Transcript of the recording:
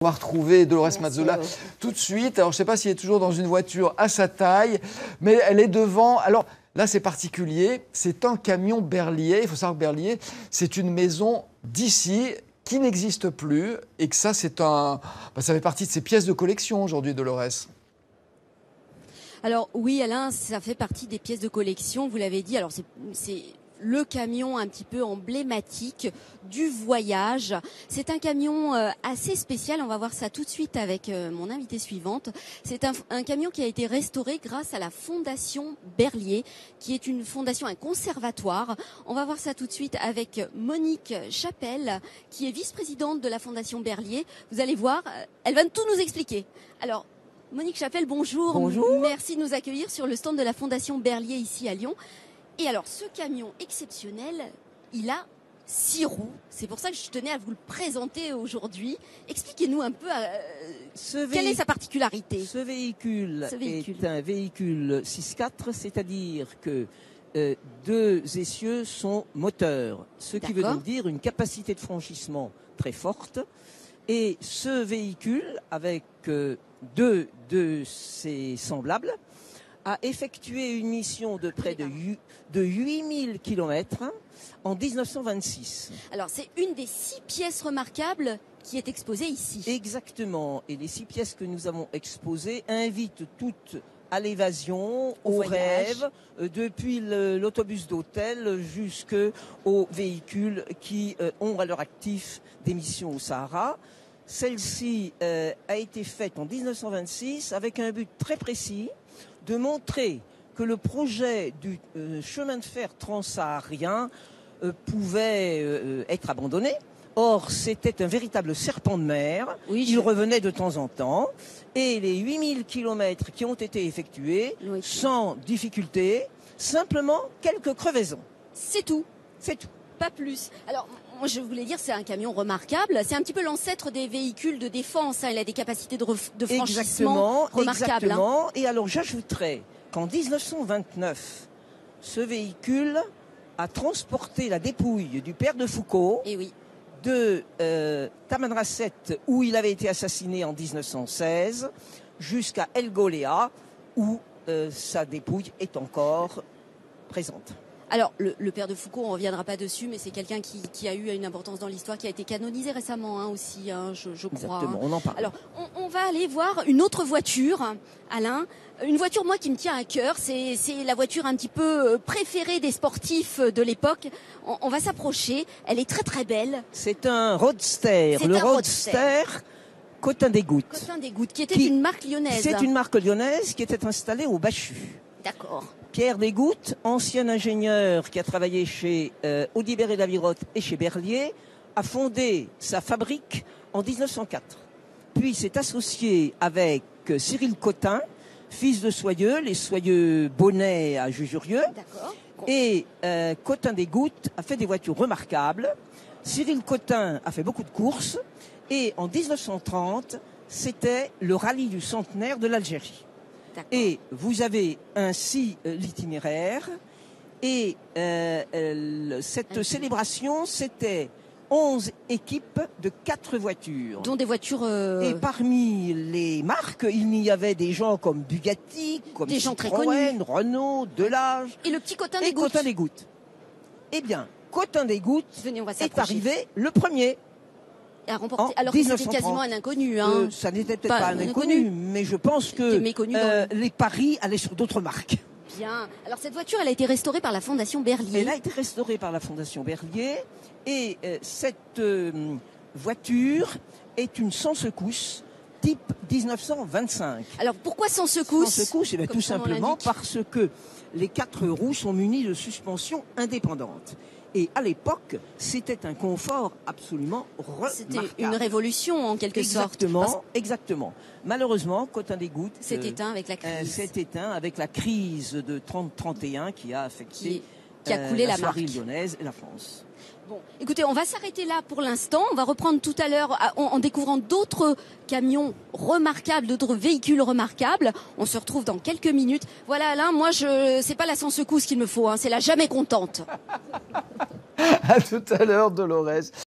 On va retrouver Dolores Mazzola Merci. tout de suite. Alors, je ne sais pas s'il est toujours dans une voiture à sa taille, mais elle est devant. Alors, là, c'est particulier. C'est un camion Berliet. Il faut savoir que Berliet, c'est une maison d'ici qui n'existe plus et que ça, ça fait partie de ses pièces de collection aujourd'hui, Dolores. Alors oui, Alain, ça fait partie des pièces de collection, vous l'avez dit. Alors c'est le camion un petit peu emblématique du voyage. C'est un camion assez spécial, on va voir ça tout de suite avec mon invitée suivante. C'est un camion qui a été restauré grâce à la Fondation Berliet, qui est une fondation, un conservatoire. On va voir ça tout de suite avec Monique Chapelle, qui est vice-présidente de la Fondation Berliet. Vous allez voir, elle va tout nous expliquer. Alors, Monique Chapelle, bonjour. Bonjour. Merci de nous accueillir sur le stand de la Fondation Berliet ici à Lyon. Et alors, ce camion exceptionnel, il a 6 roues. C'est pour ça que je tenais à vous le présenter aujourd'hui. Expliquez-nous un peu quelle est sa particularité. Ce véhicule est un véhicule 6-4, c'est-à-dire que 2 essieux sont moteurs, ce qui veut donc dire une capacité de franchissement très forte. Et ce véhicule, avec 2 de ses semblables, a effectué une mission de près de 8000 km en 1926. Alors, c'est une des 6 pièces remarquables qui est exposée ici. Exactement. Et les 6 pièces que nous avons exposées invitent toutes à l'évasion, au rêve, depuis l'autobus d'hôtel jusqu'aux véhicules qui ont à leur actif des missions au Sahara. Celle-ci a été faite en 1926 avec un but très précis de montrer que le projet du chemin de fer transsaharien pouvait être abandonné. Or, c'était un véritable serpent de mer. Oui, il revenait de temps en temps. Et les 8000 km qui ont été effectués, sans difficulté, simplement quelques crevaisons. C'est tout. C'est tout. Pas plus. Alors, moi, je voulais dire, c'est un camion remarquable. C'est un petit peu l'ancêtre des véhicules de défense. Hein. Il a des capacités de franchissement remarquables. Exactement. Et alors, j'ajouterais qu'en 1929, ce véhicule a transporté la dépouille du père de Foucault de Tamanrasset, où il avait été assassiné en 1916, jusqu'à El Golea, où sa dépouille est encore présente. Alors, le père de Foucault, on ne reviendra pas dessus, mais c'est quelqu'un qui a eu une importance dans l'histoire, qui a été canonisé récemment aussi, je crois. Exactement, on en parle. Alors, on va aller voir une autre voiture, Alain. Une voiture, moi, qui me tient à cœur. C'est la voiture un petit peu préférée des sportifs de l'époque. On va s'approcher. Elle est très, très belle. C'est un Roadster. Le Roadster Cotin des Gouttes. Cotin des Gouttes, qui était une marque lyonnaise. C'est une marque lyonnaise qui était installée au Bachut. D'accord. Pierre Desgouttes, ancien ingénieur qui a travaillé chez Audibert et Lavirotte et chez Berliet, a fondé sa fabrique en 1904. Puis s'est associé avec Cyril Cotin, fils de Soyeux, les Soyeux Bonnet à Jujurieux. Et Cotin Desgouttes a fait des voitures remarquables. Cyril Cotin a fait beaucoup de courses. Et en 1930, c'était le rallye du centenaire de l'Algérie. Et vous avez ainsi l'itinéraire. Et cette célébration, c'était 11 équipes de 4 voitures. Dont des voitures... Et parmi les marques, il y avait des gens comme Bugatti, comme des gens Citroën, Renault, Delage. Et le petit Cotin des Gouttes. Cotin des Gouttes. Eh bien, Cotin des Gouttes est arrivé le premier. Alors que c'était quasiment un inconnu. Ça n'était peut-être pas un inconnu, mais je pense que les paris allaient sur d'autres marques. Bien. Alors cette voiture, elle a été restaurée par la Fondation Berliet. Elle a été restaurée par la Fondation Berliet. Et cette voiture est une sans secousse type 1925. Alors pourquoi sans secousse? Sans secousse, tout simplement parce que les 4 roues sont munies de suspensions indépendantes. Et à l'époque, c'était un confort absolument remarquable. C'était une révolution en quelque sorte. Exactement. Malheureusement, Cotin des Gouttes s'est éteint avec la crise. S'est éteint avec la crise de 30-31 qui a affecté qui a coulé la marque lyonnaise et la France. Bon, écoutez, on va s'arrêter là pour l'instant. On va reprendre tout à l'heure en découvrant d'autres camions remarquables, d'autres véhicules remarquables. On se retrouve dans quelques minutes. Voilà, Alain, moi, c'est pas la sans secousse qu'il me faut, c'est la jamais contente. À tout à l'heure, Dolores.